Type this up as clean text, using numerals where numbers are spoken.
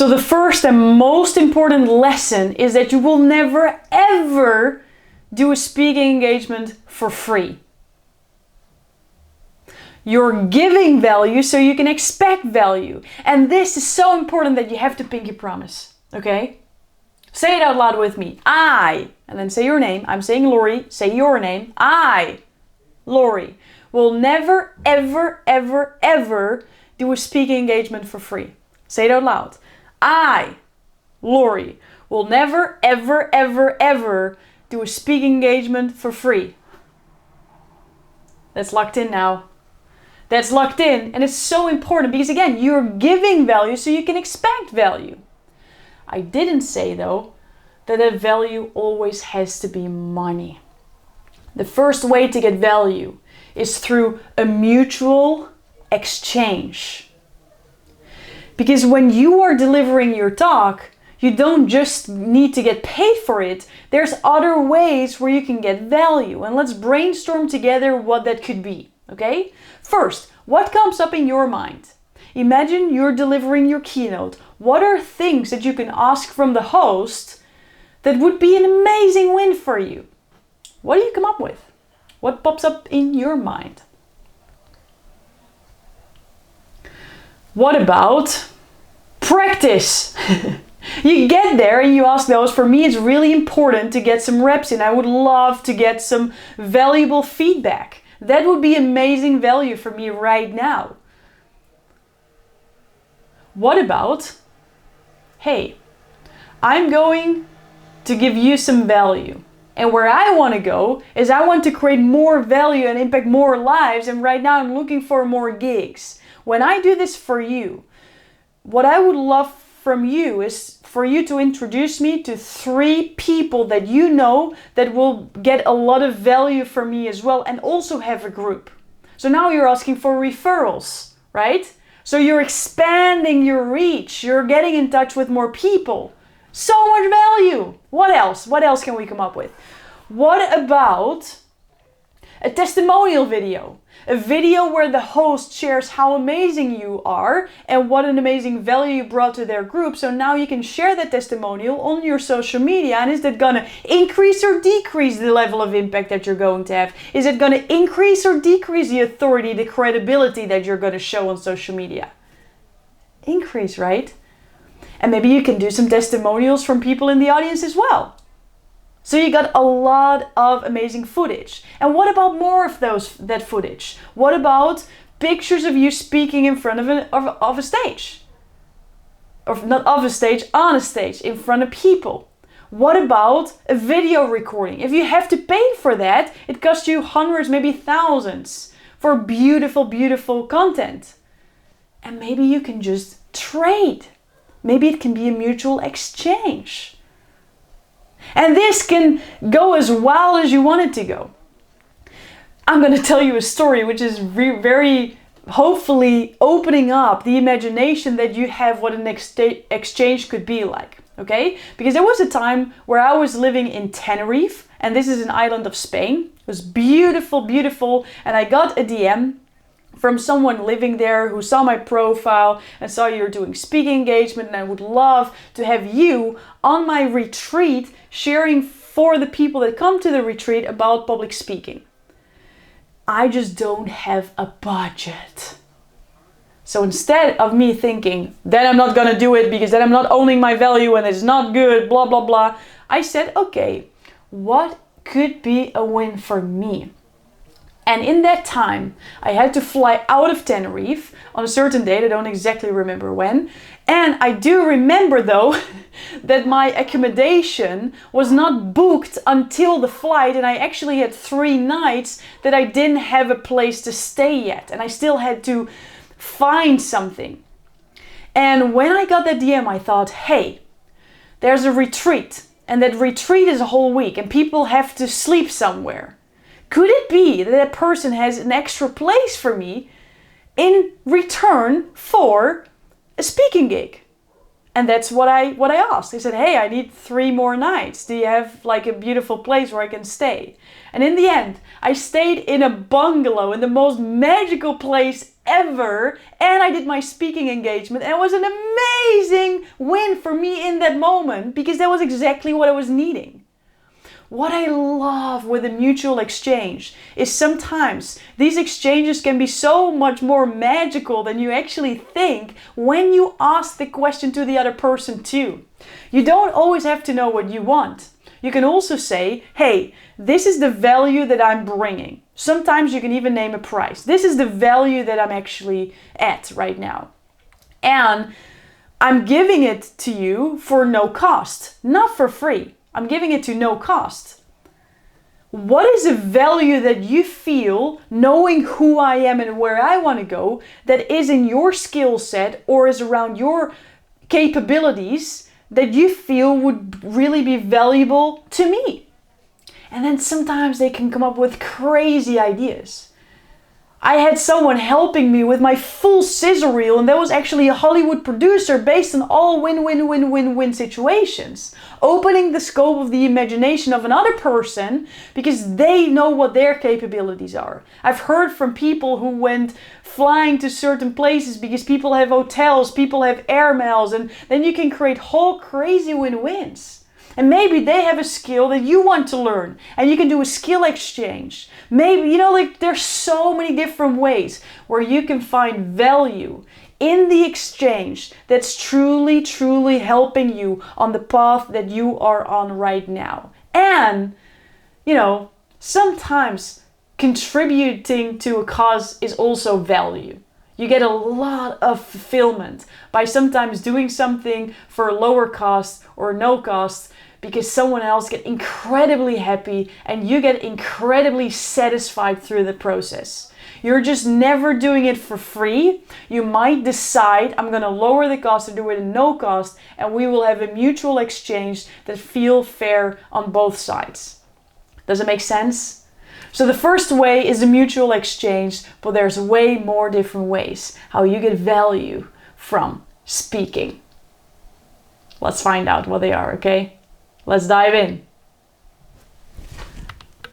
So the first and most important lesson is that you will never ever do a speaking engagement for free. You're giving value so you can expect value. And this is so important that you have to pinky promise. Okay? Say it out loud with me. I, and then say your name. I'm saying Lori. Say your name. I, Lori, will never, ever, ever, ever do a speaking engagement for free. Say it out loud. I, Lori, will never, ever, ever, ever do a speaking engagement for free. That's locked in now. That's locked in, and it's so important because again, you're giving value so you can expect value. I didn't say though that that value always has to be money. The first way to get value is through a mutual exchange. Because when you are delivering your talk, you don't just need to get paid for it. There's other ways where you can get value, and let's brainstorm together what that could be. Okay? First, what comes up in your mind? Imagine you're delivering your keynote. What are things that you can ask from the host that would be an amazing win for you? What do you come up with? What pops up in your mind? What about practice? You get there and you ask those. For me, it's really important to get some reps in. I would love to get some valuable feedback. That would be amazing value for me right now. What about, hey, I'm going to give you some value. And where I want to go is I want to create more value and impact more lives. And right now I'm looking for more gigs. When I do this for you, what I would love from you is for you to introduce me to 3 people that you know that will get a lot of value from me as well, and also have a group. So now you're asking for referrals, right? So you're expanding your reach. You're getting in touch with more people. So much value. What else? What else can we come up with? What about a testimonial video? A video where the host shares how amazing you are and what an amazing value you brought to their group. So now you can share that testimonial on your social media. And is that going to increase or decrease the level of impact that you're going to have? Is it going to increase or decrease the authority, the credibility that you're going to show on social media? Increase, right? And maybe you can do some testimonials from people in the audience as well. So you got a lot of amazing footage. And what about more of that footage? What about pictures of you speaking in front of a stage? Or not of a stage, on a stage, in front of people. What about a video recording? If you have to pay for that, it costs you hundreds, maybe thousands for beautiful, beautiful content. And maybe you can just trade. Maybe it can be a mutual exchange. And this can go as wild as you want it to go. I'm going to tell you a story which is very hopefully opening up the imagination that you have what an exchange could be like. Okay? Because there was a time where I was living in Tenerife, and this is an island of Spain. It was beautiful, beautiful, and I got a DM from someone living there who saw my profile and saw you're doing speaking engagement, and I would love to have you on my retreat sharing for the people that come to the retreat about public speaking. I just don't have a budget. So instead of me thinking, then I'm not gonna do it because then I'm not owning my value and it's not good, blah, blah, blah, I said, okay, what could be a win for me? And in that time, I had to fly out of Tenerife on a certain date. I don't exactly remember when. And I do remember though that my accommodation was not booked until the flight. And I actually had 3 nights that I didn't have a place to stay yet. And I still had to find something. And when I got that DM, I thought, hey, there's a retreat. And that retreat is a whole week and people have to sleep somewhere. Could it be that that person has an extra place for me in return for a speaking gig? And that's what I asked. I said, hey, I need 3 more nights. Do you have like a beautiful place where I can stay? And in the end, I stayed in a bungalow in the most magical place ever, and I did my speaking engagement, and it was an amazing win for me in that moment because that was exactly what I was needing. What I love with a mutual exchange is sometimes these exchanges can be so much more magical than you actually think when you ask the question to the other person too. You don't always have to know what you want. You can also say, hey, this is the value that I'm bringing. Sometimes you can even name a price. This is the value that I'm actually at right now. And I'm giving it to you for no cost, not for free. I'm giving it to no cost. What is a value that you feel, knowing who I am and where I want to go, that is in your skill set or is around your capabilities that you feel would really be valuable to me? And then sometimes they can come up with crazy ideas. I had someone helping me with my full scissor reel, and that was actually a Hollywood producer based on all win-win-win-win-win situations. Opening the scope of the imagination of another person because they know what their capabilities are. I've heard from people who went flying to certain places because people have hotels, people have air miles, and then you can create whole crazy win-wins. And maybe they have a skill that you want to learn and you can do a skill exchange. Maybe, there's so many different ways where you can find value in the exchange that's truly, truly helping you on the path that you are on right now. And, sometimes contributing to a cause is also value. You get a lot of fulfillment by sometimes doing something for a lower cost or no cost because someone else gets incredibly happy and you get incredibly satisfied through the process. You're just never doing it for free. You might decide, I'm going to lower the cost and do it at no cost, and we will have a mutual exchange that feels fair on both sides. Does it make sense? So the first way is a mutual exchange, but there's way more different ways how you get value from speaking. Let's find out what they are, okay? Let's dive in.